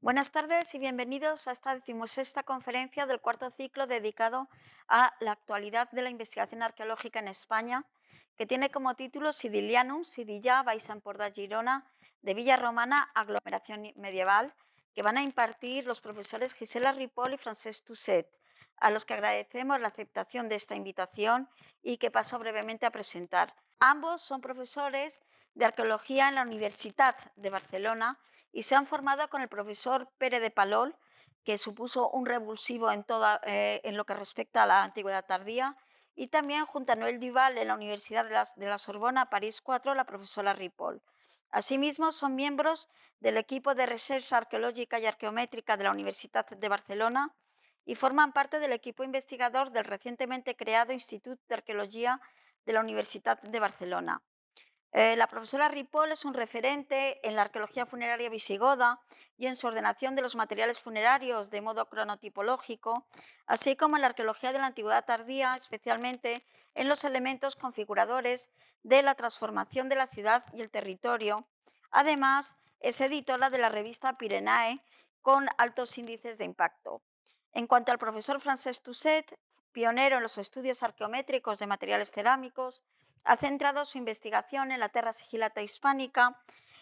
Buenas tardes y bienvenidos a esta decimosexta conferencia del cuarto ciclo dedicado a la actualidad de la investigación arqueológica en España, que tiene como título Sidilianum, Sidilla, Baix Empordà, Girona, de Villa Romana, aglomeración medieval, que van a impartir los profesores Gisela Ripoll y Francesc Tusset, a los que agradecemos la aceptación de esta invitación y que paso brevemente a presentar. Ambos son profesores de arqueología en la Universitat de Barcelona y se han formado con el profesor Pere de Palol, que supuso un revulsivo en lo que respecta a la antigüedad tardía, y también junto a Noel Duval en la Universidad de la Sorbona, París 4, la profesora Ripoll. Asimismo, son miembros del equipo de recerca arqueológica y arqueométrica de la Universitat de Barcelona y forman parte del equipo investigador del recientemente creado Institut d'Arqueologia de la Universitat de Barcelona. La profesora Ripoll es un referente en la arqueología funeraria visigoda y en su ordenación de los materiales funerarios de modo cronotipológico, así como en la arqueología de la antigüedad tardía, especialmente en los elementos configuradores de la transformación de la ciudad y el territorio. Además, es editora de la revista Pirenae con altos índices de impacto. En cuanto al profesor Francesc Tusset, pionero en los estudios arqueométricos de materiales cerámicos, ha centrado su investigación en la Terra Sigillata hispánica,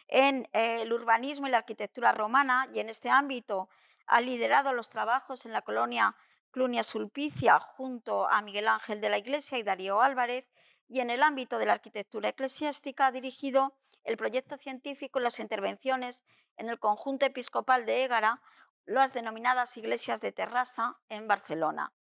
en el urbanismo y la arquitectura romana, y en este ámbito ha liderado los trabajos en la colonia Clunia Sulpicia junto a Miguel Ángel de la Iglesia y Darío Álvarez, y en el ámbito de la arquitectura eclesiástica ha dirigido el proyecto científico y las intervenciones en el conjunto episcopal de Égara, las denominadas iglesias de Terrassa, en Barcelona.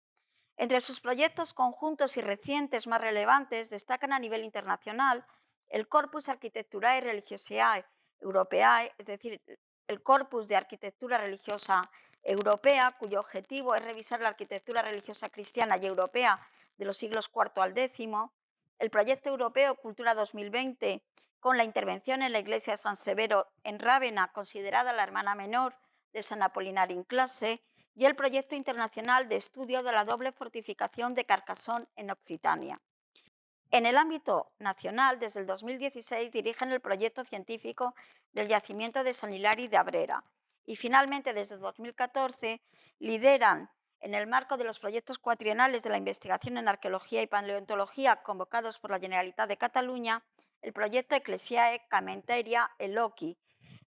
Entre sus proyectos conjuntos y recientes más relevantes destacan a nivel internacional el Corpus Architecturae Religiosiae Europeae, es decir, el Corpus de Arquitectura Religiosa Europea, cuyo objetivo es revisar la arquitectura religiosa cristiana y europea de los siglos IV al X, el proyecto europeo Cultura 2020, con la intervención en la iglesia de San Severo en Rávena, considerada la hermana menor de San Apolinar in Classe, y el proyecto internacional de estudio de la doble fortificación de Carcassonne en Occitania. En el ámbito nacional, desde el 2016 dirigen el proyecto científico del yacimiento de San Hilari de Abrera y finalmente desde 2014 lideran, en el marco de los proyectos cuatrienales de la investigación en arqueología y paleontología convocados por la Generalitat de Cataluña, el proyecto Ecclesiae Cementeria Eloqui,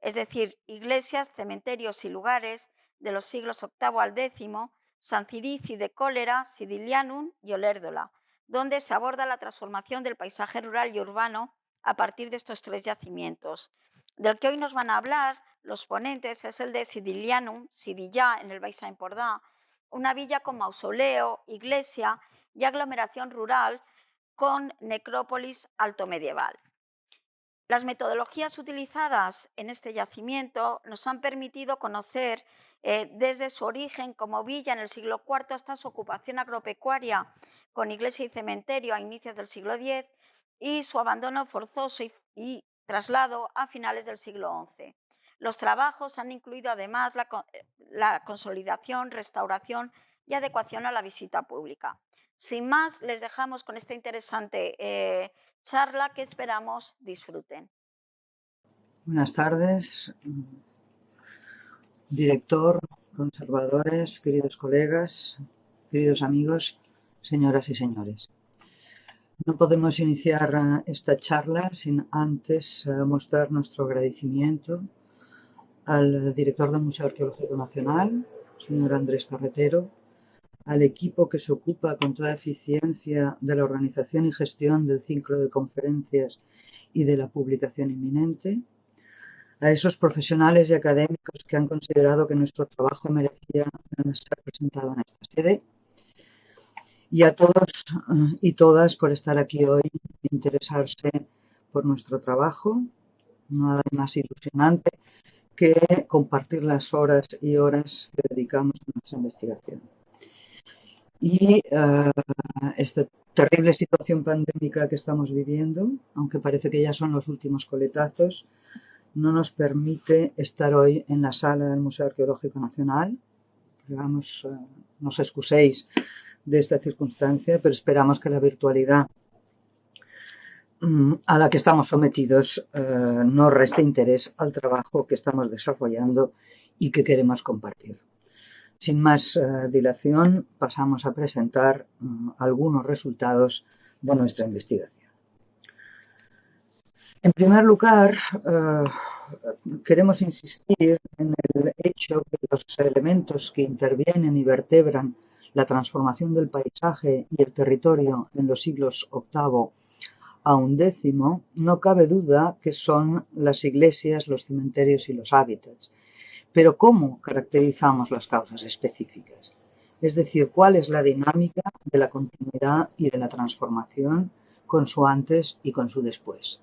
es decir, iglesias, cementerios y lugares de los siglos VIII al X, San Cirici de Cólera, Sidilianum y Olérdola, donde se aborda la transformación del paisaje rural y urbano a partir de estos tres yacimientos. Del que hoy nos van a hablar los ponentes es el de Sidilianum, Sidillá, en el Baix Empordà, una villa con mausoleo, iglesia y aglomeración rural con necrópolis altomedieval. Las metodologías utilizadas en este yacimiento nos han permitido conocer desde su origen como villa en el siglo IV hasta su ocupación agropecuaria con iglesia y cementerio a inicios del siglo X y su abandono forzoso y traslado a finales del siglo XI. Los trabajos han incluido además la consolidación, restauración y adecuación a la visita pública. Sin más, les dejamos con esta interesante charla que esperamos disfruten. Buenas tardes, director, conservadores, queridos colegas, queridos amigos, señoras y señores. No podemos iniciar esta charla sin antes mostrar nuestro agradecimiento al director del Museo Arqueológico Nacional, señor Andrés Carretero, al equipo que se ocupa con toda eficiencia de la organización y gestión del ciclo de conferencias y de la publicación inminente, a esos profesionales y académicos que han considerado que nuestro trabajo merecía ser presentado en esta sede, y a todos y todas por estar aquí hoy e interesarse por nuestro trabajo. Nada más ilusionante que compartir las horas y horas que dedicamos a nuestra investigación. Y esta terrible situación pandémica que estamos viviendo, aunque parece que ya son los últimos coletazos, no nos permite estar hoy en la sala del Museo Arqueológico Nacional. Digamos, nos excuséis de esta circunstancia, pero esperamos que la virtualidad a la que estamos sometidos no reste interés al trabajo que estamos desarrollando y que queremos compartir. Sin más dilación, pasamos a presentar algunos resultados de nuestra investigación. En primer lugar, queremos insistir en el hecho que los elementos que intervienen y vertebran la transformación del paisaje y el territorio en los siglos VIII a XI, no cabe duda que son las iglesias, los cementerios y los hábitats. Pero ¿cómo caracterizamos las causas específicas? Es decir, ¿cuál es la dinámica de la continuidad y de la transformación con su antes y con su después?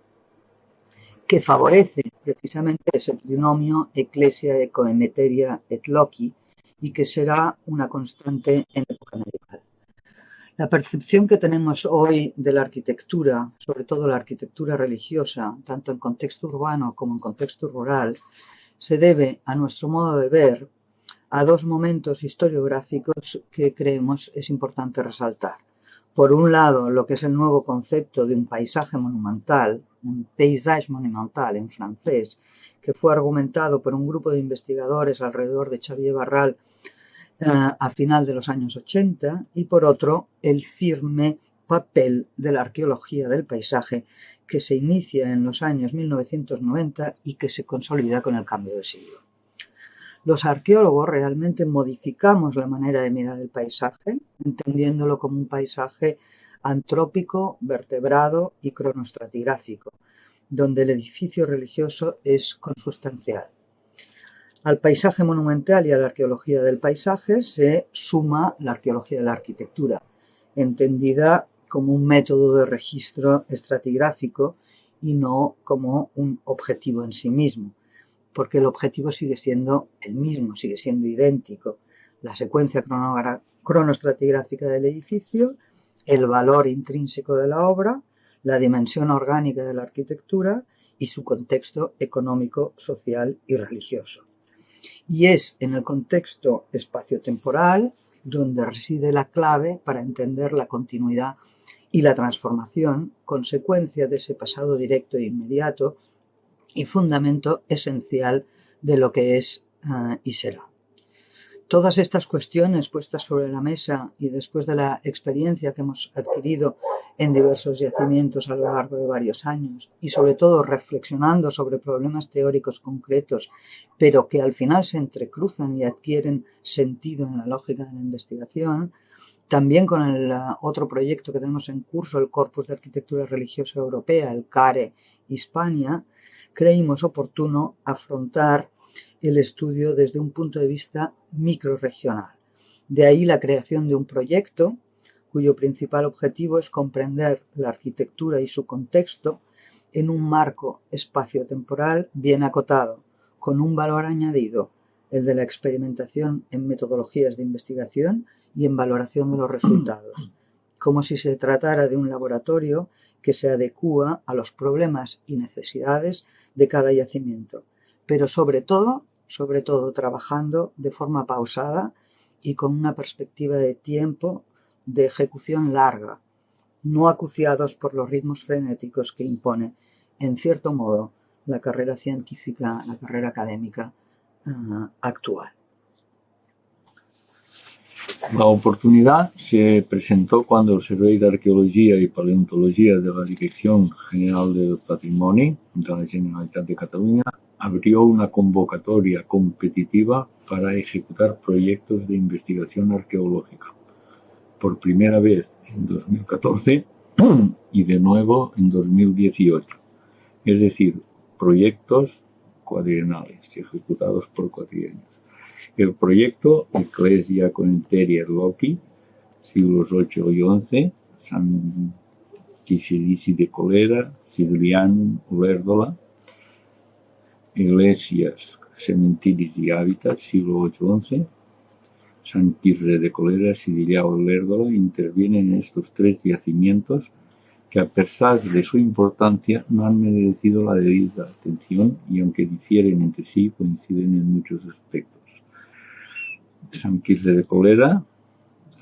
Que favorece precisamente ese trinomio Ecclesia Ecoemeteria et Loci y que será una constante en época medieval. La percepción que tenemos hoy de la arquitectura, sobre todo la arquitectura religiosa, tanto en contexto urbano como en contexto rural, se debe, a nuestro modo de ver, a dos momentos historiográficos que creemos es importante resaltar. Por un lado, lo que es el nuevo concepto de un paisaje monumental, un paysage monumental en francés, que fue argumentado por un grupo de investigadores alrededor de Xavier Barral a final de los años 80, y por otro, el firme papel de la arqueología del paisaje que se inicia en los años 1990 y que se consolida con el cambio de siglo. Los arqueólogos realmente modificamos la manera de mirar el paisaje, entendiéndolo como un paisaje antrópico, vertebrado y cronoestratigráfico, donde el edificio religioso es consustancial. Al paisaje monumental y a la arqueología del paisaje se suma la arqueología de la arquitectura, entendida como un método de registro estratigráfico y no como un objetivo en sí mismo, porque el objetivo sigue siendo el mismo, sigue siendo idéntico. La secuencia cronoestratigráfica del edificio, el valor intrínseco de la obra, la dimensión orgánica de la arquitectura y su contexto económico, social y religioso. Y es en el contexto espaciotemporal donde reside la clave para entender la continuidad y la transformación, consecuencia de ese pasado directo e inmediato y fundamento esencial de lo que es y será. Todas estas cuestiones puestas sobre la mesa y después de la experiencia que hemos adquirido en diversos yacimientos a lo largo de varios años y sobre todo reflexionando sobre problemas teóricos concretos, pero que al final se entrecruzan y adquieren sentido en la lógica de la investigación, también con el otro proyecto que tenemos en curso, el Corpus de Arquitectura Religiosa Europea, el CARE Hispania, creímos oportuno afrontar el estudio desde un punto de vista microrregional. De ahí la creación de un proyecto cuyo principal objetivo es comprender la arquitectura y su contexto en un marco espaciotemporal bien acotado, con un valor añadido, el de la experimentación en metodologías de investigación y en valoración de los resultados, como si se tratara de un laboratorio que se adecúa a los problemas y necesidades de cada yacimiento, pero sobre todo trabajando de forma pausada y con una perspectiva de tiempo de ejecución larga, no acuciados por los ritmos frenéticos que impone, en cierto modo, la carrera científica, la carrera académica actual. La oportunidad se presentó cuando el Servei d'Arqueologia y Paleontología de la Dirección General del Patrimonio de la Generalitat de Cataluña abrió una convocatoria competitiva para ejecutar proyectos de investigación arqueológica, por primera vez en 2014 y de nuevo en 2018, es decir, proyectos cuadrienales ejecutados por cuatrienios. El proyecto Ecclesia Ecoemeteria et Loci, siglos VIII y XI, San Quirze de Colera, Sidilianum, Olèrdola, Iglesias, Cementiris y Hábitats, siglo VIII-XI, San Quirze de Colera, Sidilià, Olèrdola, intervienen en estos tres yacimientos que a pesar de su importancia no han merecido la debida atención y aunque difieren entre sí coinciden en muchos aspectos. San Quirze de Colera,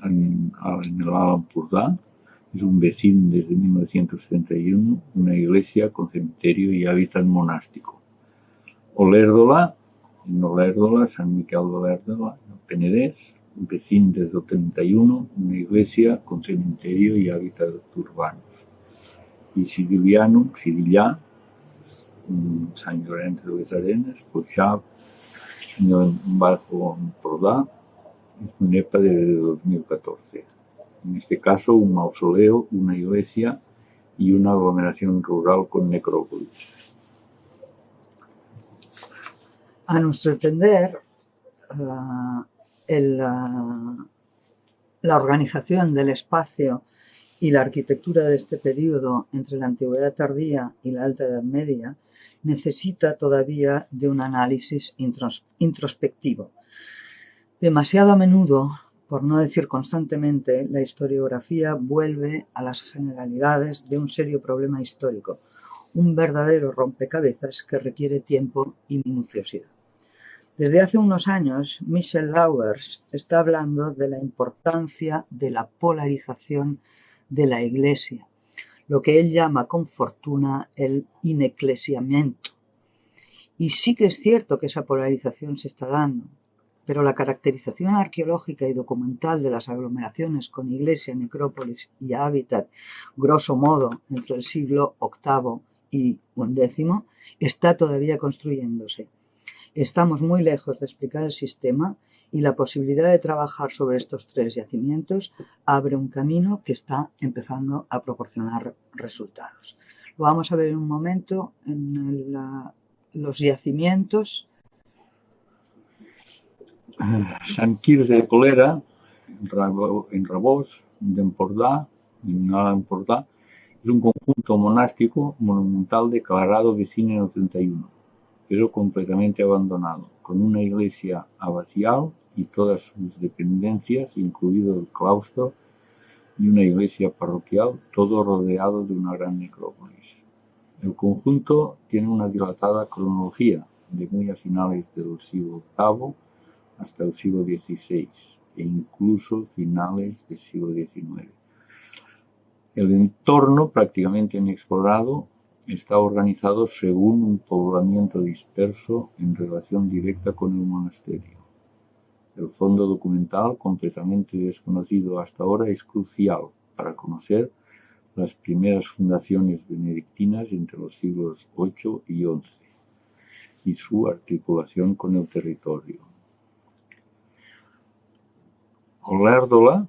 en el Alt Empordà, es un vecino desde 1931, una iglesia con cementerio y hábitat monástico. Olèrdola en Olèrdola, Sant Miquel d'Olèrdola, en el Penedès, vecino desde el 31, una iglesia con cementerio y hábitat urbanos. Y Sidilianum, Sidillà, Sant Llorenç de les Arenas, Porxap, en Bajo Empordà, es un EPA de 2014. En este caso, un mausoleo, una iglesia y una aglomeración rural con necrópolis. A nuestro entender, la organización del espacio y la arquitectura de este periodo entre la Antigüedad tardía y la Alta Edad Media necesita todavía de un análisis introspectivo. Demasiado a menudo, por no decir constantemente, la historiografía vuelve a las generalidades de un serio problema histórico, un verdadero rompecabezas que requiere tiempo y minuciosidad. Desde hace unos años, Michel Lauwers está hablando de la importancia de la polarización de la Iglesia, lo que él llama con fortuna el ineclesiamiento. Y sí que es cierto que esa polarización se está dando, pero la caracterización arqueológica y documental de las aglomeraciones con iglesia, necrópolis y hábitat, grosso modo, entre el siglo VIII y XI, está todavía construyéndose. Estamos muy lejos de explicar el sistema y la posibilidad de trabajar sobre estos tres yacimientos abre un camino que está empezando a proporcionar resultados. Lo vamos a ver en un momento en los yacimientos. Sant Quirze de Colera, en Rabós, d'Empordà, en Alt Empordà, es un conjunto monástico monumental declarado vecino en el 31, pero completamente abandonado, con una iglesia abacial y todas sus dependencias, incluido el claustro, y una iglesia parroquial, todo rodeado de una gran necrópolis. El conjunto tiene una dilatada cronología, de muy a finales del siglo VIII hasta el siglo XVI e incluso finales del siglo XIX. El entorno, prácticamente inexplorado, está organizado según un poblamiento disperso en relación directa con el monasterio. El fondo documental, completamente desconocido hasta ahora, es crucial para conocer las primeras fundaciones benedictinas entre los siglos VIII y XI y su articulación con el territorio. Olèrdola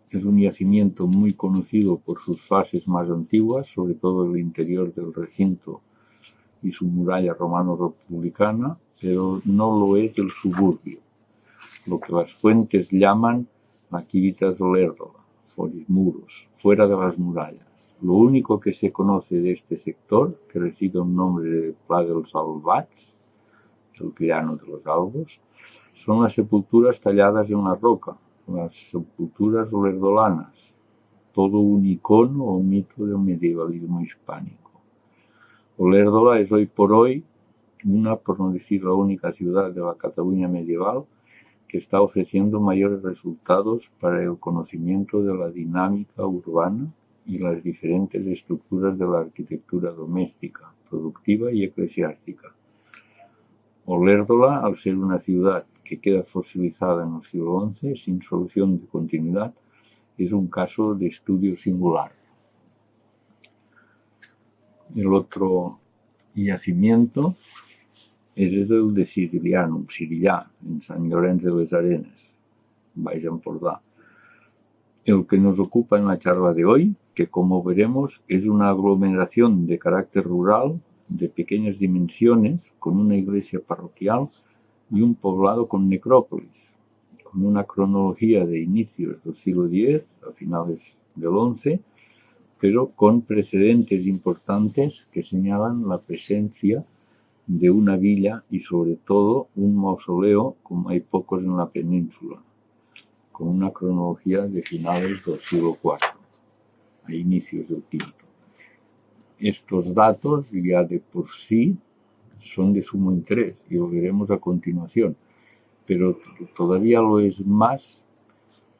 es un yacimiento muy conocido por sus fases más antiguas, sobre todo el interior del recinto y su muralla romano-republicana, pero no lo es el suburbio, lo que las fuentes llaman la Civitas d'Olèrdola, muros, fuera de las murallas. Lo único que se conoce de este sector, que recibe un nombre de Pla dels Albats, el llano de los albos, son las sepulturas talladas en la roca, las sepulturas olerdolanas, todo un icono o mito del medievalismo hispánico. Olèrdola es hoy por hoy una, por no decir la única ciudad de la Cataluña medieval que está ofreciendo mayores resultados para el conocimiento de la dinámica urbana y las diferentes estructuras de la arquitectura doméstica, productiva y eclesiástica. Olèrdola, al ser una ciudad que queda fosilizada en el siglo XI sin solución de continuidad, es un caso de estudio singular. El otro yacimiento es el de Sidilianum, Sidillà, en Sant Llorenç de les Arenas, Baix Empordà. El que nos ocupa en la charla de hoy, que como veremos es una aglomeración de carácter rural de pequeñas dimensiones, con una iglesia parroquial y un poblado con necrópolis, con una cronología de inicios del siglo X a finales del XI, pero con precedentes importantes que señalan la presencia de una villa y sobre todo un mausoleo como hay pocos en la península, con una cronología de finales del siglo IV a inicios del V. Estos datos ya de por sí son de sumo interés y lo veremos a continuación, pero todavía lo es más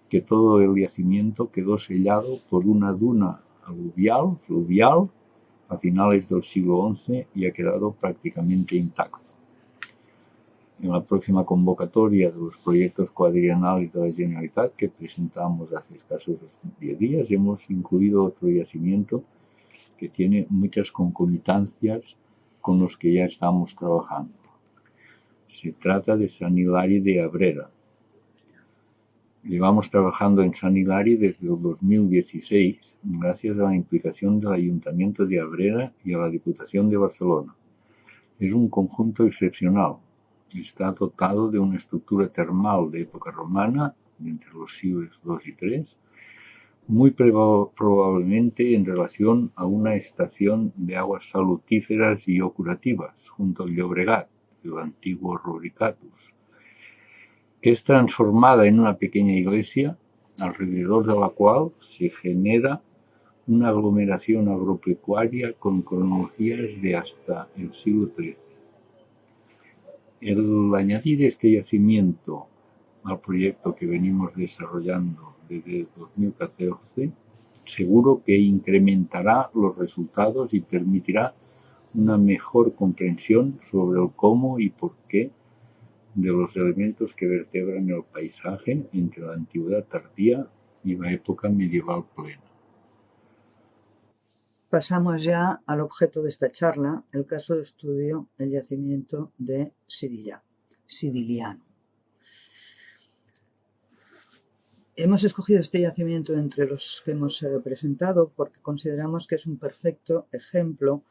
que todo el yacimiento quedó sellado por una duna fluvial a finales del siglo XI y ha quedado prácticamente intacto. En la próxima convocatoria de los proyectos cuadrienales de la Generalitat que presentamos hace escasos 10 días hemos incluido otro yacimiento que tiene muchas concomitancias con los que ya estamos trabajando. Se trata de Sant Hilari de Abrera. Llevamos trabajando en Sant Hilari desde el 2016 gracias a la implicación del Ayuntamiento de Abrera y a la Diputación de Barcelona. Es un conjunto excepcional. Está dotado de una estructura termal de época romana, entre los siglos II y III, muy probablemente en relación a una estación de aguas salutíferas y o curativas junto al Llobregat, el antiguo Rubricatus, que es transformada en una pequeña iglesia alrededor de la cual se genera una aglomeración agropecuaria con cronologías de hasta el siglo XIII. El añadir este yacimiento al proyecto que venimos desarrollando desde 2014 seguro que incrementará los resultados y permitirá una mejor comprensión sobre el cómo y por qué de los elementos que vertebran el paisaje entre la antigüedad tardía y la época medieval plena. Pasamos ya al objeto de esta charla, el caso de estudio, el yacimiento de Sidiliano. Hemos escogido este yacimiento entre los que hemos presentado porque consideramos que es un perfecto ejemplo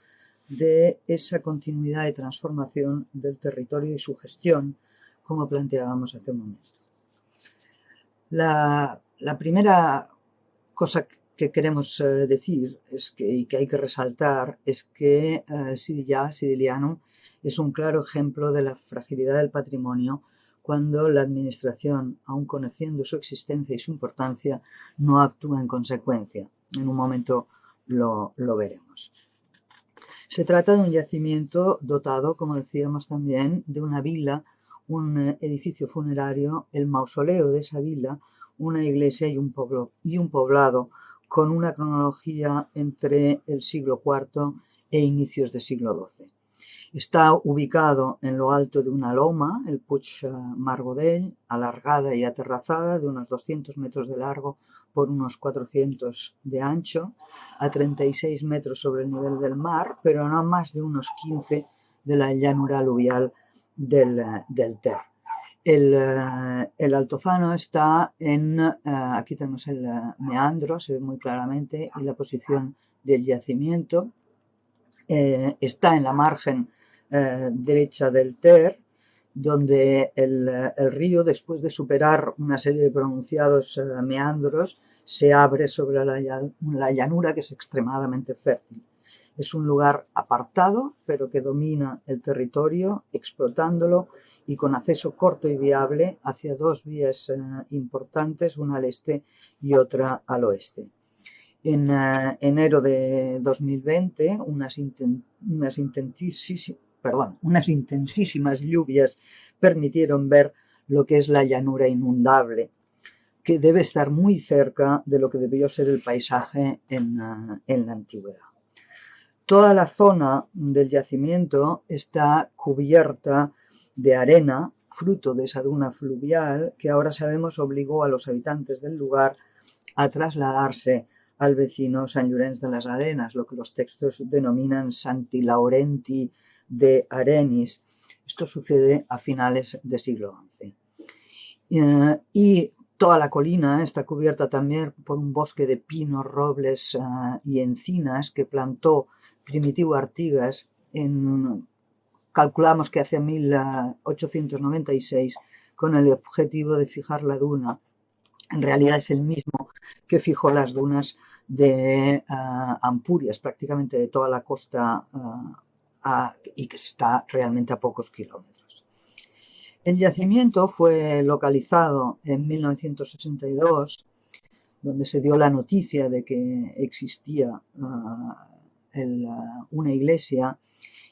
de esa continuidad y transformación del territorio y su gestión, como planteábamos hace un momento. La primera cosa que queremos decir y que hay que resaltar es que Sidiliano es un claro ejemplo de la fragilidad del patrimonio cuando la administración, aun conociendo su existencia y su importancia, no actúa en consecuencia. En un momento lo veremos. Se trata de un yacimiento dotado, como decíamos también, de una vila, un edificio funerario, el mausoleo de esa vila, una iglesia y un poblado con una cronología entre el siglo IV e inicios del siglo XII. Está ubicado en lo alto de una loma, el Puig Margodell, alargada y aterrazada de unos 200 metros de largo por unos 400 de ancho, a 36 metros sobre el nivel del mar, pero no más de unos 15 de la llanura aluvial del Ter. El altozano está aquí tenemos el meandro, se ve muy claramente, y la posición del yacimiento. Está en la margen derecha del Ter, donde el río, después de superar una serie de pronunciados meandros, se abre sobre la llanura, que es extremadamente fértil. Es un lugar apartado, pero que domina el territorio, explotándolo y con acceso corto y viable hacia dos vías importantes, una al este y otra al oeste. En enero de 2020, unas intensísimas lluvias permitieron ver lo que es la llanura inundable, que debe estar muy cerca de lo que debió ser el paisaje en la antigüedad. Toda la zona del yacimiento está cubierta de arena, fruto de esa duna fluvial que ahora sabemos obligó a los habitantes del lugar a trasladarse al vecino Sant Llorenç de les Arenas, lo que los textos denominan Santi Laurenti de Arenis. Esto sucede a finales del siglo XI. Y toda la colina está cubierta también por un bosque de pinos, robles y encinas que plantó Primitivo Artigas calculamos que hacia 1896, con el objetivo de fijar la duna. En realidad es el mismo que fijó las dunas de Ampurias, prácticamente de toda la costa, y que está realmente a pocos kilómetros. El yacimiento fue localizado en 1962, donde se dio la noticia de que existía una iglesia,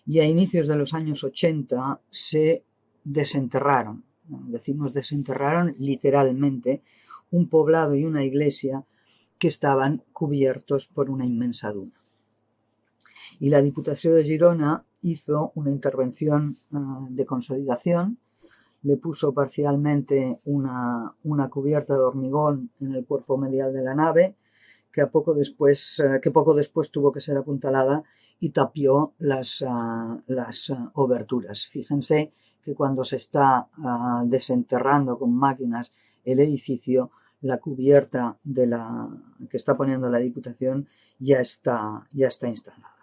y a inicios de los años 80 se desenterraron, decimos desenterraron literalmente, un poblado y una iglesia que estaban cubiertos por una inmensa duna. y la Diputación de Girona hizo una intervención de consolidación, le puso parcialmente una cubierta de hormigón en el cuerpo medial de la nave, que poco después tuvo que ser apuntalada y tapió las oberturas. Fíjense que cuando se está desenterrando con máquinas el edificio, la cubierta que está poniendo la Diputación ya está instalada.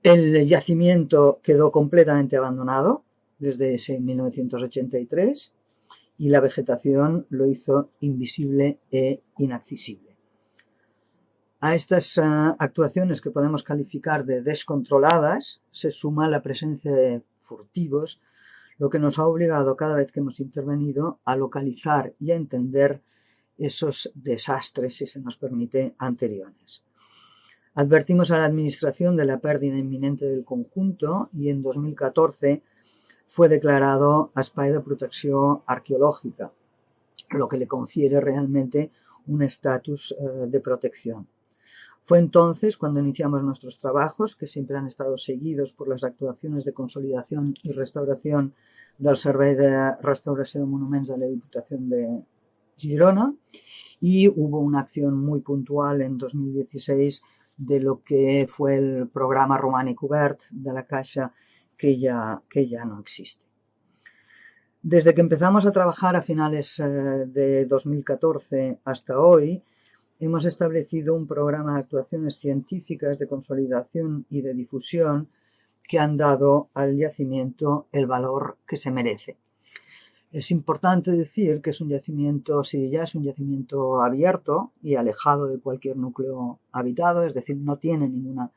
El yacimiento quedó completamente abandonado desde ese 1983 y la vegetación lo hizo invisible e inaccesible. A estas actuaciones que podemos calificar de descontroladas se suma la presencia de furtivos, lo que nos ha obligado cada vez que hemos intervenido a localizar y a entender esos desastres, si se nos permite, anteriores. Advertimos a la Administración de la pérdida inminente del conjunto y en 2014 fue declarado espai de protecció arqueològica, lo que le confiere realmente un estatus de protección. Fue entonces cuando iniciamos nuestros trabajos, que siempre han estado seguidos por las actuaciones de consolidación y restauración del Servei de Restauració de Monuments de la Diputación de Girona, y hubo una acción muy puntual en 2016 de lo que fue el programa Romànic Obert de la Caixa, que ya no existe. Desde que empezamos a trabajar a finales de 2014 hasta hoy, hemos establecido un programa de actuaciones científicas de consolidación y de difusión que han dado al yacimiento el valor que se merece. Es importante decir que es un yacimiento, si ya es un yacimiento abierto y alejado de cualquier núcleo habitado, es decir, no tiene ninguna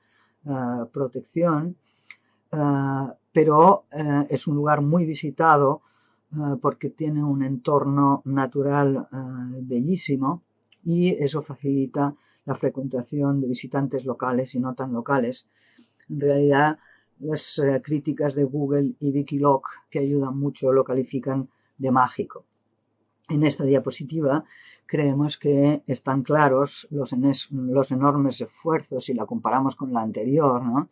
protección, pero es un lugar muy visitado porque tiene un entorno natural bellísimo y eso facilita la frecuentación de visitantes locales y no tan locales. En realidad, las críticas de Google y Wikiloc, que ayudan mucho, lo califican de mágico. En esta diapositiva creemos que están claros los enormes esfuerzos, si la comparamos con la anterior, ¿no?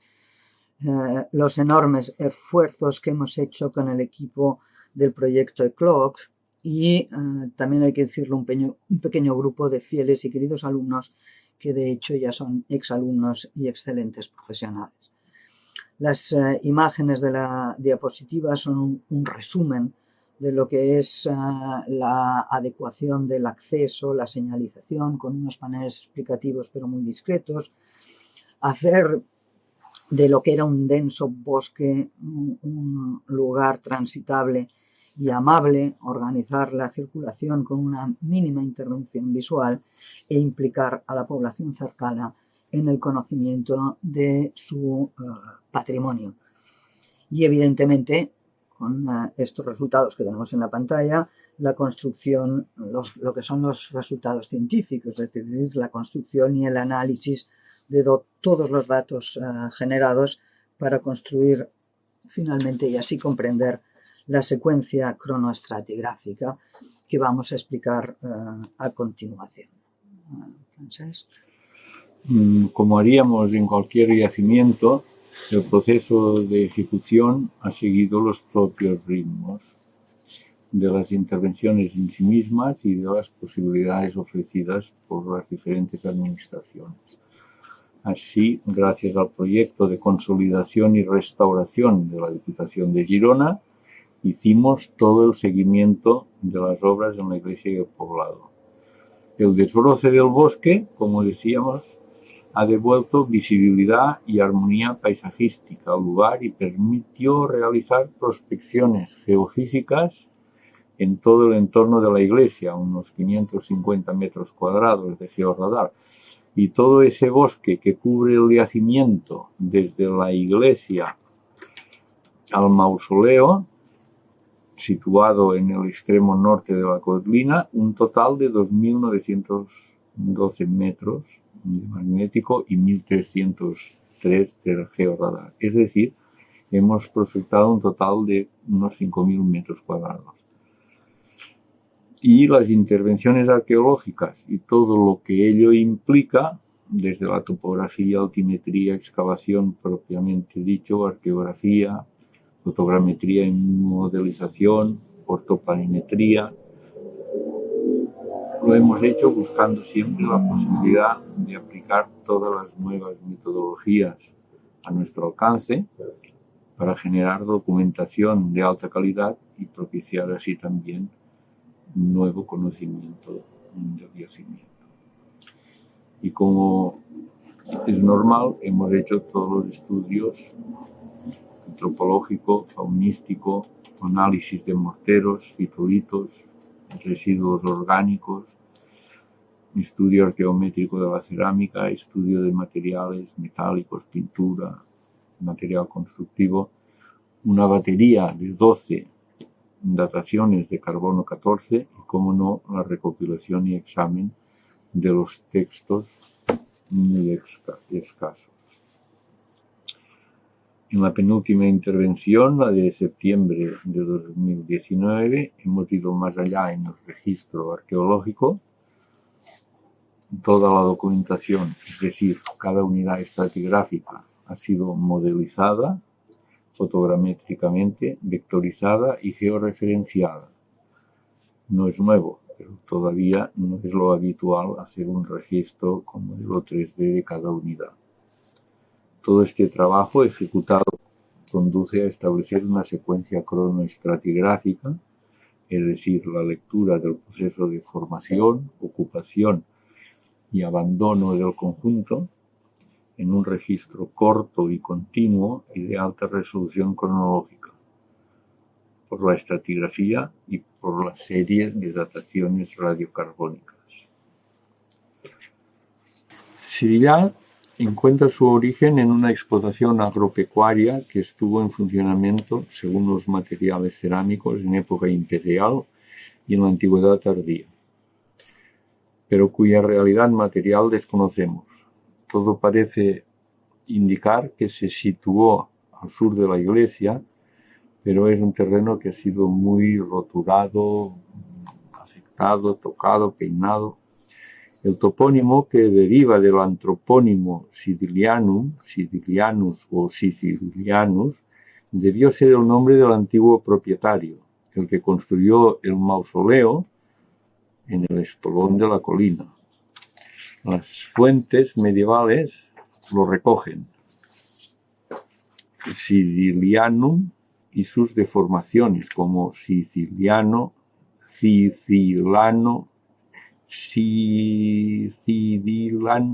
Los enormes esfuerzos que hemos hecho con el equipo del proyecto ECLOC y también hay que decirlo, un pequeño grupo de fieles y queridos alumnos que de hecho ya son exalumnos y excelentes profesionales. Las imágenes de la diapositiva son un resumen de lo que es la adecuación del acceso, la señalización con unos paneles explicativos pero muy discretos, hacer de lo que era un denso bosque un lugar transitable y amable, organizar la circulación con una mínima intervención visual e implicar a la población cercana en el conocimiento de su patrimonio. Y evidentemente, con estos resultados que tenemos en la pantalla, la construcción, lo que son los resultados científicos, es decir, la construcción y el análisis de todos los datos generados para construir finalmente y así comprender la secuencia cronoestratigráfica que vamos a explicar a continuación. Francesc. Como haríamos en cualquier yacimiento, el proceso de ejecución ha seguido los propios ritmos de las intervenciones en sí mismas y de las posibilidades ofrecidas por las diferentes administraciones. Así, gracias al proyecto de consolidación y restauración de la Diputación de Girona, hicimos todo el seguimiento de las obras en la iglesia y el poblado. El desbroce del bosque, como decíamos, ha devuelto visibilidad y armonía paisajística al lugar y permitió realizar prospecciones geofísicas en todo el entorno de la iglesia, unos 550 metros cuadrados de georradar. Y todo ese bosque que cubre el yacimiento desde la iglesia al mausoleo, situado en el extremo norte de la colina, un total de 2.912 metros de magnético y 1.303 de georradar. Es decir, hemos prospectado un total de unos 5.000 metros cuadrados. Y las intervenciones arqueológicas y todo lo que ello implica desde la topografía, altimetría, excavación propiamente dicho, arqueografía, fotogrametría y modelización, ortopanimetría. Lo hemos hecho buscando siempre la posibilidad de aplicar todas las nuevas metodologías a nuestro alcance para generar documentación de alta calidad y propiciar así también un nuevo conocimiento del yacimiento. Y como es normal, hemos hecho todos los estudios antropológico, faunístico, análisis de morteros, fitolitos, residuos orgánicos, estudio arqueométrico de la cerámica, estudio de materiales metálicos, pintura, material constructivo, una batería de 12 dataciones de carbono 14 y, como no, la recopilación y examen de los textos muy escasos. En la penúltima intervención, la de septiembre de 2019, hemos ido más allá en el registro arqueológico. Toda la documentación, es decir, cada unidad estratigráfica, ha sido modelizada fotogramétricamente, vectorizada y georreferenciada. No es nuevo, pero todavía no es lo habitual hacer un registro con modelo 3D de cada unidad. Todo este trabajo ejecutado conduce a establecer una secuencia cronoestratigráfica, es decir, la lectura del proceso de formación, ocupación y abandono del conjunto en un registro corto y continuo y de alta resolución cronológica, por la estratigrafía y por la serie de dataciones radiocarbónicas. Sirillá encuentra su origen en una explotación agropecuaria que estuvo en funcionamiento, según los materiales cerámicos, en época imperial y en la antigüedad tardía, pero cuya realidad material desconocemos. Todo parece indicar que se situó al sur de la iglesia, pero es un terreno que ha sido muy roturado, afectado, tocado, peinado. El topónimo, que deriva del antropónimo Sidilianus o Sicilianus, debió ser el nombre del antiguo propietario, el que construyó el mausoleo en el estolón de la colina. Las fuentes medievales lo recogen. Sidilianum y sus deformaciones como siciliano, sicilano, Sidilan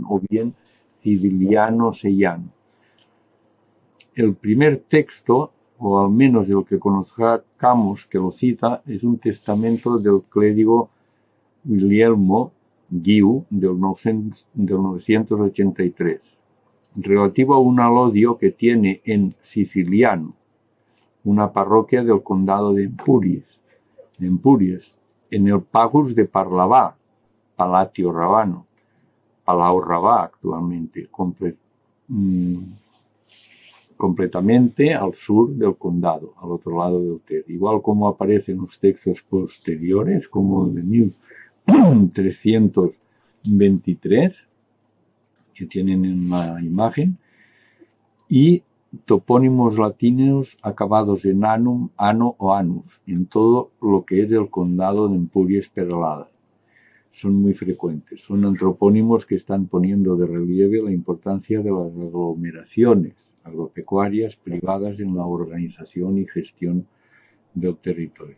o bien Sidiliano Sellano. El primer texto, o al menos el que conozcamos que lo cita, es un testamento del clérigo Guglielmo Guiu del 983, relativo a un alodio que tiene en Siciliano, una parroquia del condado de Empúries, en el Pagus de Parlavà, Palatio Rabano, Palau Rabà actualmente, completamente al sur del condado, al otro lado del Ter, igual como aparece en los textos posteriores, como de 1323, que tienen en la imagen, y topónimos latinos acabados en anum, ano o anus, en todo lo que es el condado de Empúries Peralada. Son muy frecuentes. Son antropónimos que están poniendo de relieve la importancia de las aglomeraciones agropecuarias privadas en la organización y gestión del territorio.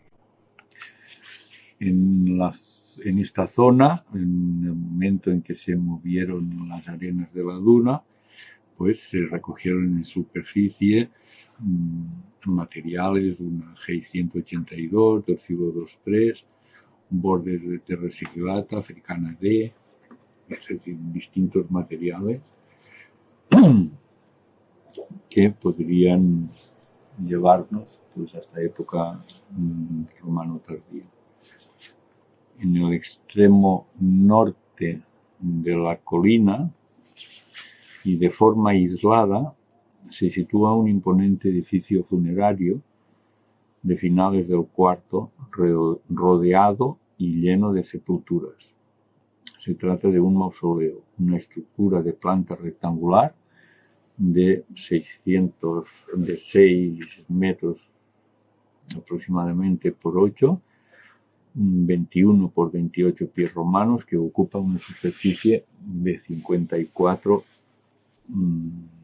En esta zona, en el momento en que se movieron las arenas de la duna, pues se recogieron en superficie materiales, una G182 del siglo II, bordes de terra sigillata, africana D, es decir, distintos materiales que podrían llevarnos pues hasta época romano tardía. En el extremo norte de la colina y de forma aislada se sitúa un imponente edificio funerario de finales del IV, rodeado y lleno de sepulturas. Se trata de un mausoleo, una estructura de planta rectangular de 6 metros aproximadamente por 8, 21 por 28 pies romanos, que ocupa una superficie de 54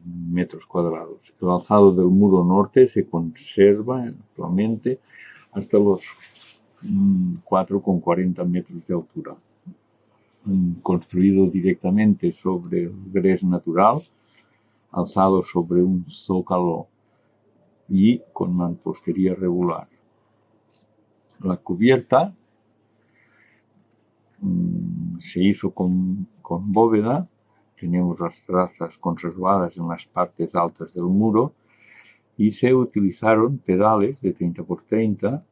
metros cuadrados. El alzado del muro norte se conserva actualmente hasta los 4,40 metros de altura. Construido directamente sobre el gres natural, alzado sobre un zócalo y con mampostería regular. La cubierta se hizo con bóveda. Tenemos las trazas conservadas en las partes altas del muro y se utilizaron pedales de 30 por 30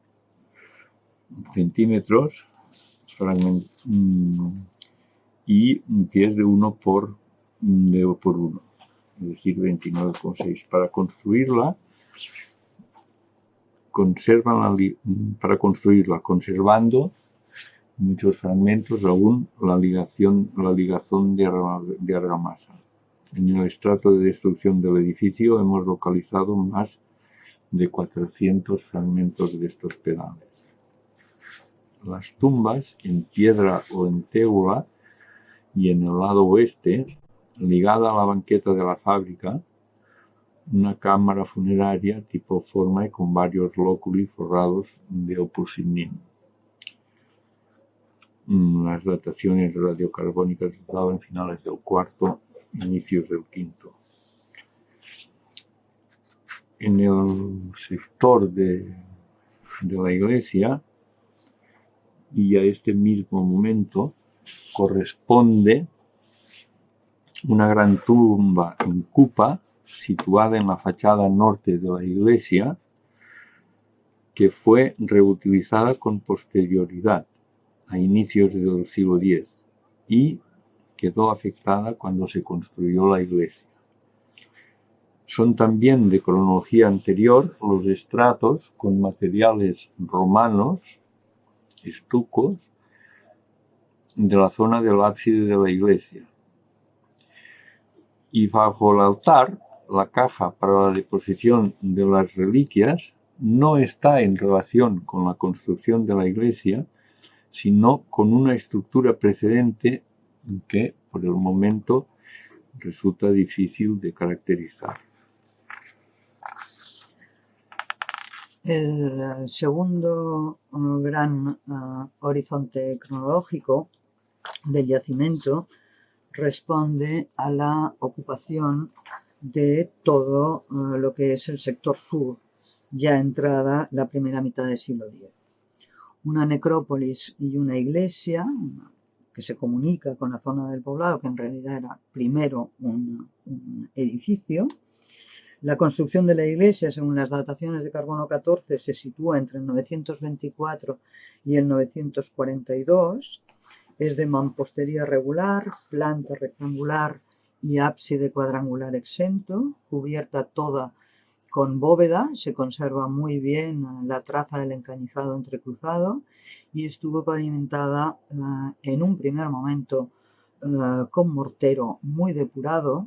centímetros y pies de 1 por 1, es decir, 29,6. Para construirla, conservando muchos fragmentos aún la ligazón de argamasa. En el estrato de destrucción del edificio hemos localizado más de 400 fragmentos de estos pedales. Las tumbas en piedra o en teula y en el lado oeste, ligada a la banqueta de la fábrica, una cámara funeraria tipo forma y con varios lóculi forrados de opus signinum. Las dataciones radiocarbónicas daban finales del cuarto, inicios del quinto. En el sector de la iglesia, y a este mismo momento, corresponde una gran tumba en cupa situada en la fachada norte de la iglesia, que fue reutilizada con posterioridad a inicios del siglo X y quedó afectada cuando se construyó la iglesia. Son también de cronología anterior los estratos con materiales romanos, estucos, de la zona del ábside de la iglesia. Y bajo el altar, la caja para la deposición de las reliquias no está en relación con la construcción de la iglesia, sino con una estructura precedente que, por el momento, resulta difícil de caracterizar. El segundo gran horizonte cronológico del yacimiento responde a la ocupación de todo lo que es el sector sur, ya entrada la primera mitad del siglo X. Una necrópolis y una iglesia que se comunica con la zona del poblado, que en realidad era primero un edificio. La construcción de la iglesia, según las dataciones de carbono 14, se sitúa entre el 924 y el 942. Es de mampostería regular, planta rectangular y ábside cuadrangular exento, cubierta toda con bóveda. Se conserva muy bien la traza del encañizado entrecruzado y estuvo pavimentada en un primer momento con mortero muy depurado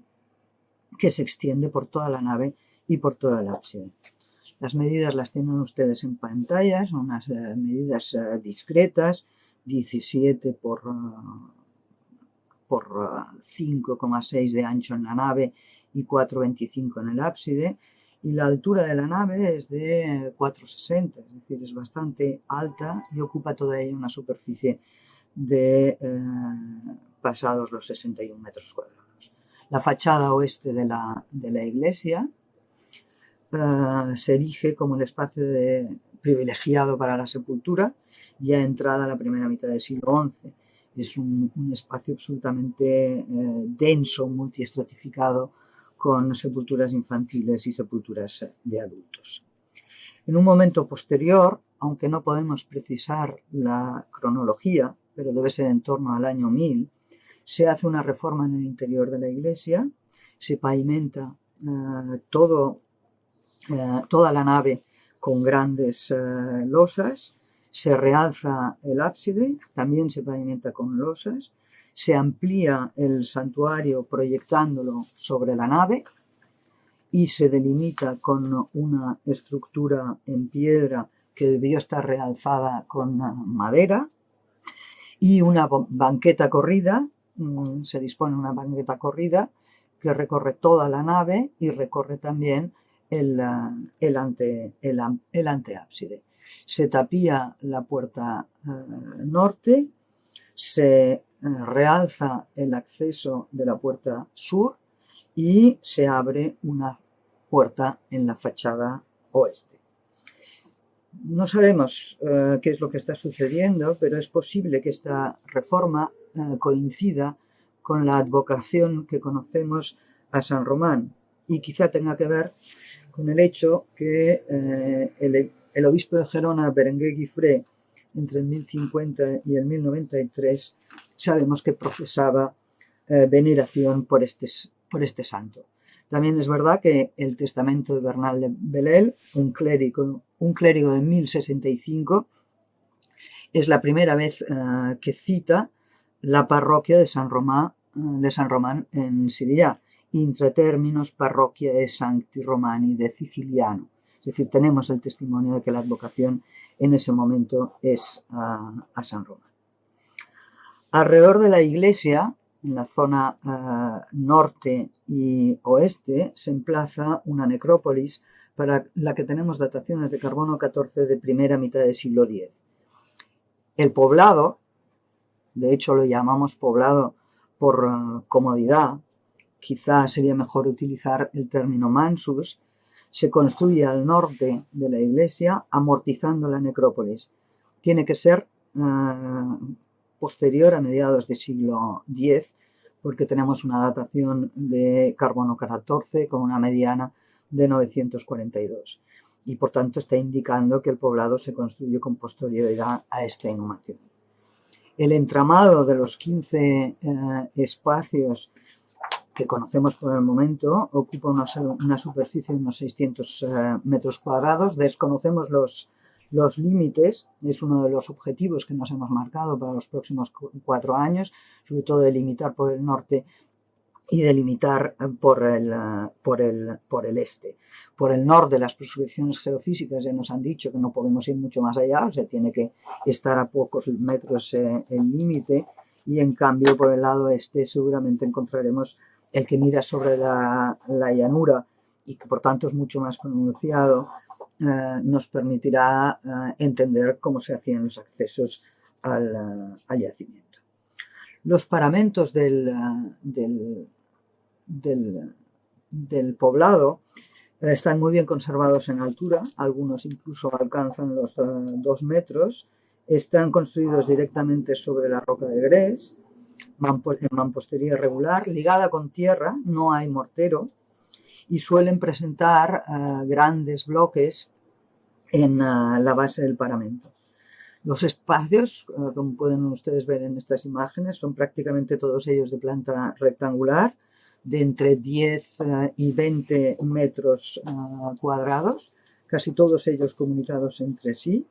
que se extiende por toda la nave y por toda el ábside. Las medidas las tienen ustedes en pantalla, son unas medidas discretas, 17 por 5,6 de ancho en la nave y 4,25 en el ábside, y la altura de la nave es de 4,60, es decir, es bastante alta y ocupa toda ella una superficie de pasados los 61 metros cuadrados. La fachada oeste de la iglesia se erige como el espacio privilegiado para la sepultura, ya entrada la primera mitad del siglo XI. Es un espacio absolutamente denso, multiestratificado, con sepulturas infantiles y sepulturas de adultos. En un momento posterior, aunque no podemos precisar la cronología, pero debe ser en torno al año 1000, se hace una reforma en el interior de la iglesia, se pavimenta toda la nave con grandes losas, se realza el ábside, también se pavimenta con losas, Se amplía el santuario proyectándolo sobre la nave y se delimita con una estructura en piedra que debió estar realzada con madera y una banqueta corrida. Se dispone una banqueta corrida que recorre toda la nave y recorre también el anteábside. Se tapía la puerta norte, se realza el acceso de la puerta sur y se abre una puerta en la fachada oeste. No sabemos qué es lo que está sucediendo, pero es posible que esta reforma coincida con la advocación que conocemos a San Román y quizá tenga que ver con el hecho que el obispo de Gerona, Berenguer Guifré, entre el 1050 y el 1093, sabemos que profesaba veneración por este santo. También es verdad que el testamento de Bernal de Bellel, un clérigo de 1065, es la primera vez que cita la parroquia de San Román en Sirià, intra terminos parroquiae Sancti Romani de Siciliano. Es decir, tenemos el testimonio de que la advocación en ese momento es a San Román. Alrededor de la iglesia, en la zona norte y oeste, se emplaza una necrópolis para la que tenemos dataciones de carbono 14 de primera mitad del siglo X. El poblado, de hecho lo llamamos poblado por comodidad, quizá sería mejor utilizar el término mansus, se construye al norte de la iglesia amortizando la necrópolis. Tiene que ser posterior a mediados del siglo X, porque tenemos una datación de carbono 14 con una mediana de 942. Y por tanto está indicando que el poblado se construyó con posterioridad a esta inhumación. El entramado de los 15 espacios que conocemos por el momento ocupa una superficie de unos 600 metros cuadrados. Desconocemos los límites, es uno de los objetivos que nos hemos marcado para los próximos 4 años, sobre todo delimitar por el norte y delimitar por el este. Por el norte, las prescripciones geofísicas ya nos han dicho que no podemos ir mucho más allá, o sea, tiene que estar a pocos metros el límite, y en cambio por el lado este seguramente encontraremos el que mira sobre la llanura y que por tanto es mucho más pronunciado. Nos permitirá entender cómo se hacían los accesos al yacimiento. Los paramentos del poblado están muy bien conservados en altura, algunos incluso alcanzan los 2 metros, están construidos directamente sobre la roca de gres, en mampostería regular, ligada con tierra, no hay mortero, y suelen presentar grandes bloques en la base del paramento. Los espacios, como pueden ustedes ver en estas imágenes, son prácticamente todos ellos de planta rectangular, de entre 10 y 20 metros cuadrados, casi todos ellos comunicados entre sí,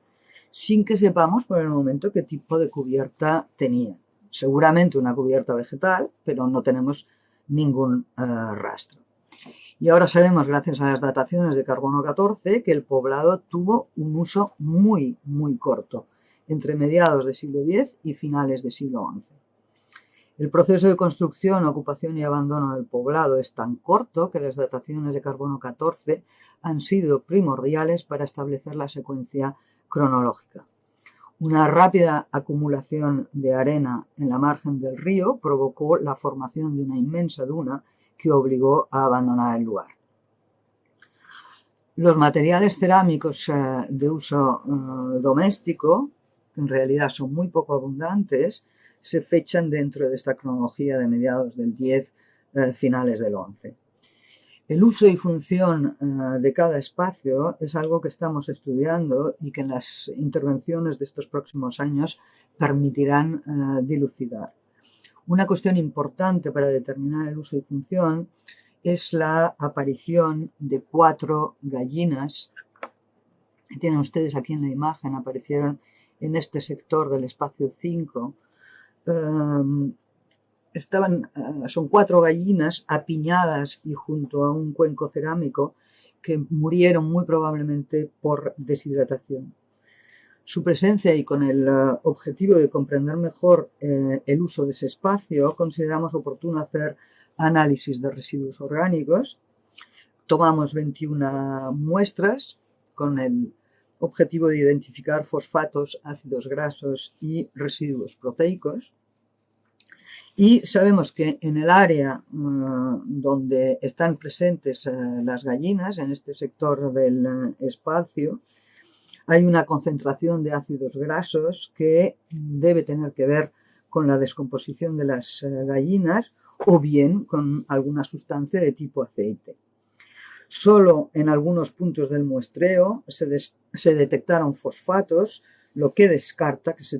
sin que sepamos por el momento qué tipo de cubierta tenían. Seguramente una cubierta vegetal, pero no tenemos ningún rastro. Y ahora sabemos, gracias a las dataciones de carbono 14, que el poblado tuvo un uso muy, muy corto, entre mediados del siglo X y finales del siglo XI. El proceso de construcción, ocupación y abandono del poblado es tan corto que las dataciones de carbono 14 han sido primordiales para establecer la secuencia cronológica. Una rápida acumulación de arena en la margen del río provocó la formación de una inmensa duna que obligó a abandonar el lugar. Los materiales cerámicos de uso doméstico, que en realidad son muy poco abundantes, se fechan dentro de esta cronología de mediados del 10, finales del 11. El uso y función de cada espacio es algo que estamos estudiando y que en las intervenciones de estos próximos años permitirán dilucidar. Una cuestión importante para determinar el uso y función es la aparición de 4 gallinas que tienen ustedes aquí en la imagen, aparecieron en este sector del espacio 5, son 4 gallinas apiñadas y junto a un cuenco cerámico que murieron muy probablemente por deshidratación. Su presencia y con el objetivo de comprender mejor el uso de ese espacio, consideramos oportuno hacer análisis de residuos orgánicos. Tomamos 21 muestras con el objetivo de identificar fosfatos, ácidos grasos y residuos proteicos. Y sabemos que en el área donde están presentes las gallinas, en este sector del espacio, hay una concentración de ácidos grasos que debe tener que ver con la descomposición de las gallinas o bien con alguna sustancia de tipo aceite. Solo en algunos puntos del muestreo se detectaron fosfatos, lo que descarta que se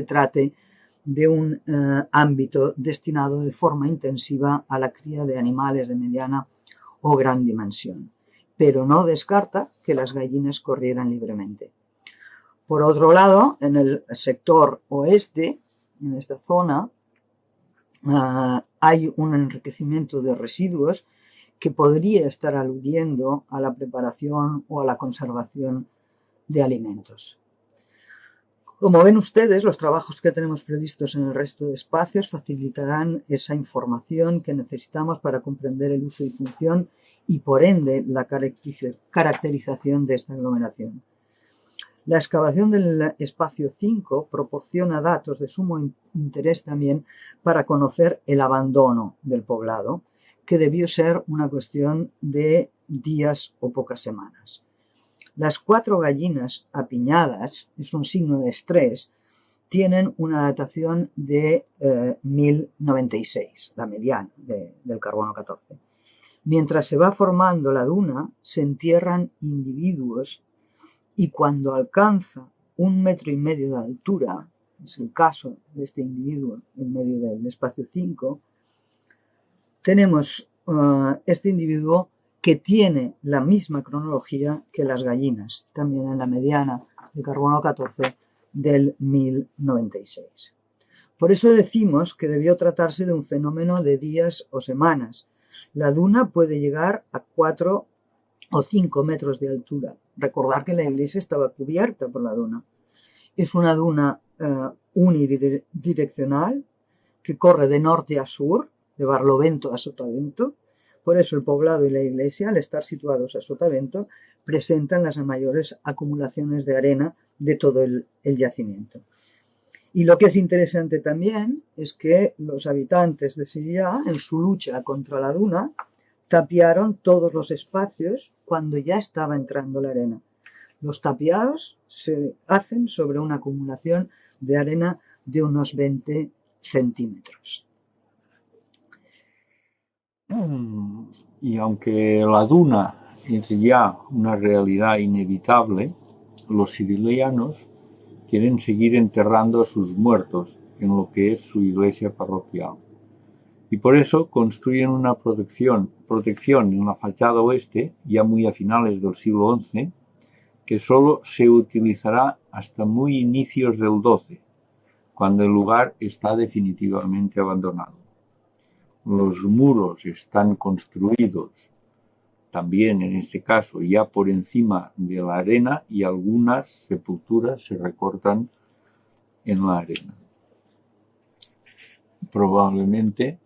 trate de un ámbito destinado de forma intensiva a la cría de animales de mediana o gran dimensión, pero no descarta que las gallinas corrieran libremente. Por otro lado, en el sector oeste, en esta zona, hay un enriquecimiento de residuos que podría estar aludiendo a la preparación o a la conservación de alimentos. Como ven ustedes, los trabajos que tenemos previstos en el resto de espacios facilitarán esa información que necesitamos para comprender el uso y función y, por ende, la caracterización de esta aglomeración. La excavación del espacio 5 proporciona datos de sumo interés también para conocer el abandono del poblado, que debió ser una cuestión de días o pocas semanas. Las 4 gallinas apiñadas, es un signo de estrés, tienen una datación de 1096, la mediana del carbono 14. Mientras se va formando la duna, se entierran individuos y cuando alcanza 1,5 metros de altura, es el caso de este individuo en medio del espacio 5, tenemos este individuo que tiene la misma cronología que las gallinas, también en la mediana de carbono 14 del 1096. Por eso decimos que debió tratarse de un fenómeno de días o semanas. La duna puede llegar a 4 o 5 metros de altura. Recordar que la iglesia estaba cubierta por la duna. Es una duna unidireccional que corre de norte a sur, de Barlovento a Sotavento. Por eso el poblado y la iglesia, al estar situados a Sotavento, presentan las mayores acumulaciones de arena de todo el yacimiento. Y lo que es interesante también es que los habitantes de Sillá, en su lucha contra la duna, tapiaron todos los espacios cuando ya estaba entrando la arena. Los tapiados se hacen sobre una acumulación de arena de unos 20 centímetros. Y aunque la duna es ya una realidad inevitable, los sicilianos quieren seguir enterrando a sus muertos en lo que es su iglesia parroquial. Y por eso construyen una protección en la fachada oeste, ya muy a finales del siglo XI, que solo se utilizará hasta muy inicios del XII, cuando el lugar está definitivamente abandonado. Los muros están construidos también, en este caso, ya por encima de la arena y algunas sepulturas se recortan en la arena. Probablemente,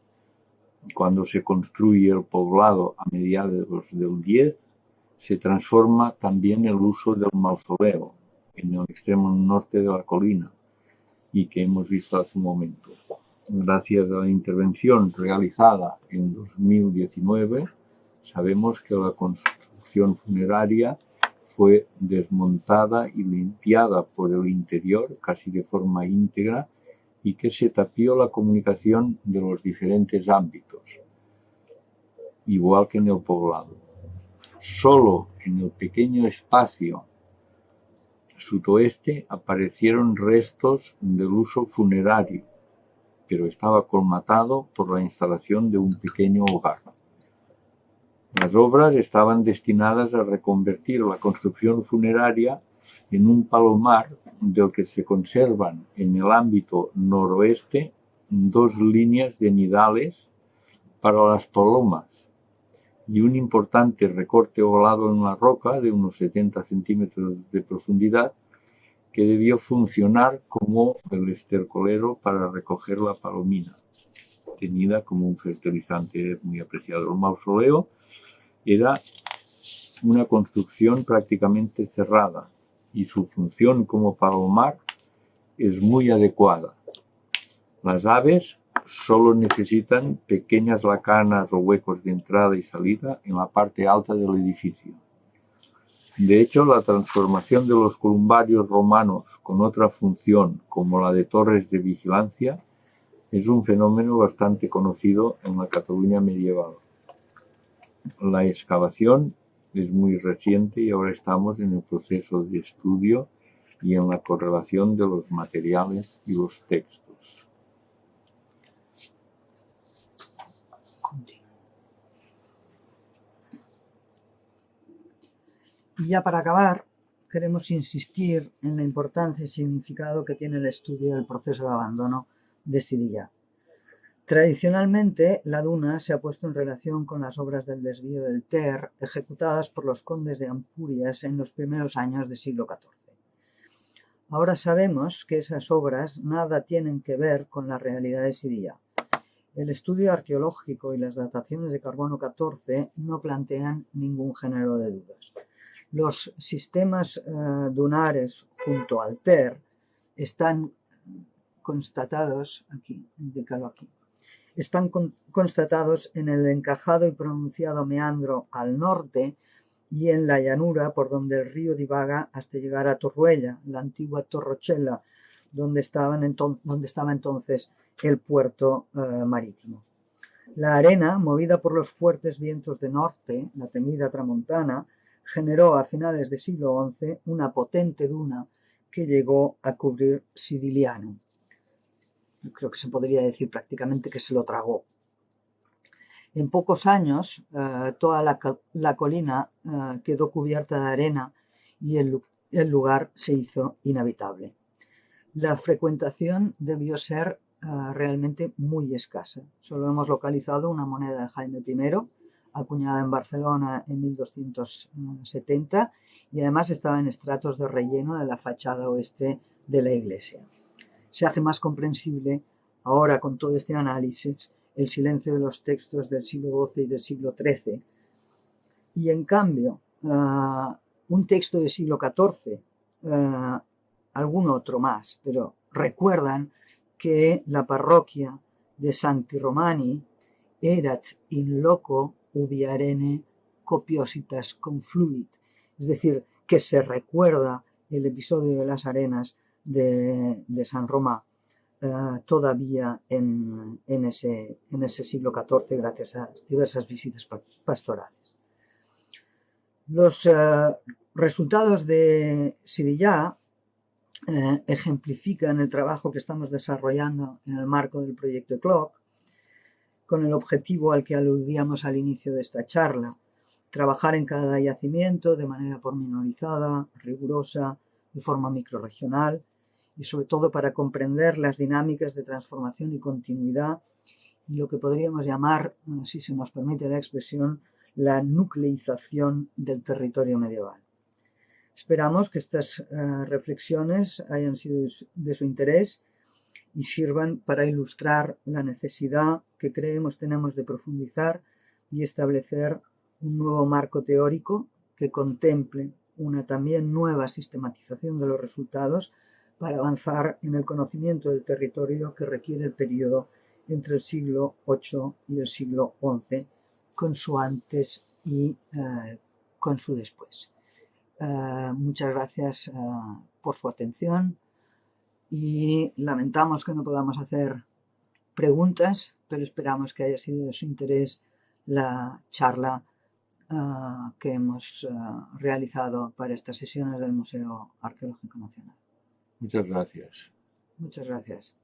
cuando se construye el poblado a mediados del X, se transforma también el uso del mausoleo en el extremo norte de la colina y que hemos visto hace un momento. Gracias a la intervención realizada en 2019, sabemos que la construcción funeraria fue desmontada y limpiada por el interior casi de forma íntegra y que se tapió la comunicación de los diferentes ámbitos, igual que en el poblado. Solo en el pequeño espacio sudoeste aparecieron restos del uso funerario, pero estaba colmatado por la instalación de un pequeño hogar. Las obras estaban destinadas a reconvertir la construcción funeraria en un palomar del que se conservan en el ámbito noroeste 2 líneas de nidales para las palomas y un importante recorte ovalado en la roca de unos 70 centímetros de profundidad que debió funcionar como el estercolero para recoger la palomina, tenida como un fertilizante muy apreciado. El mausoleo era una construcción prácticamente cerrada y su función como palomar es muy adecuada. Las aves solo necesitan pequeñas lacanas o huecos de entrada y salida en la parte alta del edificio. De hecho, la transformación de los columbarios romanos con otra función, como la de torres de vigilancia, es un fenómeno bastante conocido en la Cataluña medieval. La excavación es muy reciente y ahora estamos en el proceso de estudio y en la correlación de los materiales y los textos. Y ya para acabar, queremos insistir en la importancia y significado que tiene el estudio del proceso de abandono de Sidi-Ya. Tradicionalmente, la duna se ha puesto en relación con las obras del desvío del Ter ejecutadas por los condes de Ampurias en los primeros años del siglo XIV. Ahora sabemos que esas obras nada tienen que ver con la realidad de Sidi-Ya. El estudio arqueológico y las dataciones de carbono 14 no plantean ningún género de dudas. Los sistemas dunares junto al Ter están constatados constatados en el encajado y pronunciado meandro al norte y en la llanura por donde el río divaga hasta llegar a Torruella, la antigua Torrochella, donde estaba entonces el puerto marítimo. La arena, movida por los fuertes vientos de norte, la temida tramontana, generó a finales del siglo XI una potente duna que llegó a cubrir Sidilianum. Creo que se podría decir prácticamente que se lo tragó. En pocos años, toda la colina quedó cubierta de arena y el lugar se hizo inhabitable. La frecuentación debió ser realmente muy escasa. Solo hemos localizado una moneda de Jaime I, acuñada en Barcelona en 1270, y además estaba en estratos de relleno de la fachada oeste de la iglesia. Se hace más comprensible ahora con todo este análisis el silencio de los textos del siglo XII y del siglo XIII. Y en cambio, un texto del siglo XIV, algún otro más, pero recuerdan que la parroquia de Santi Romani erat in loco ubi arene copiositas confluit, es decir, que se recuerda el episodio de las arenas de San Román todavía en ese siglo XIV gracias a diversas visitas pastorales. Los resultados de Sidi-Ya ejemplifican el trabajo que estamos desarrollando en el marco del proyecto ECLOC, con el objetivo al que aludíamos al inicio de esta charla: trabajar en cada yacimiento de manera pormenorizada, rigurosa, de forma microrregional, y sobre todo para comprender las dinámicas de transformación y continuidad y lo que podríamos llamar, si se nos permite la expresión, la nucleización del territorio medieval. Esperamos que estas reflexiones hayan sido de su interés y sirvan para ilustrar la necesidad que creemos tenemos de profundizar y establecer un nuevo marco teórico que contemple una también nueva sistematización de los resultados para avanzar en el conocimiento del territorio que requiere el periodo entre el siglo VIII y el siglo XI, con su antes y con su después. Muchas gracias por su atención y lamentamos que no podamos hacer preguntas, pero esperamos que haya sido de su interés la charla que hemos realizado para estas sesiones del Museo Arqueológico Nacional. Muchas gracias. Muchas gracias.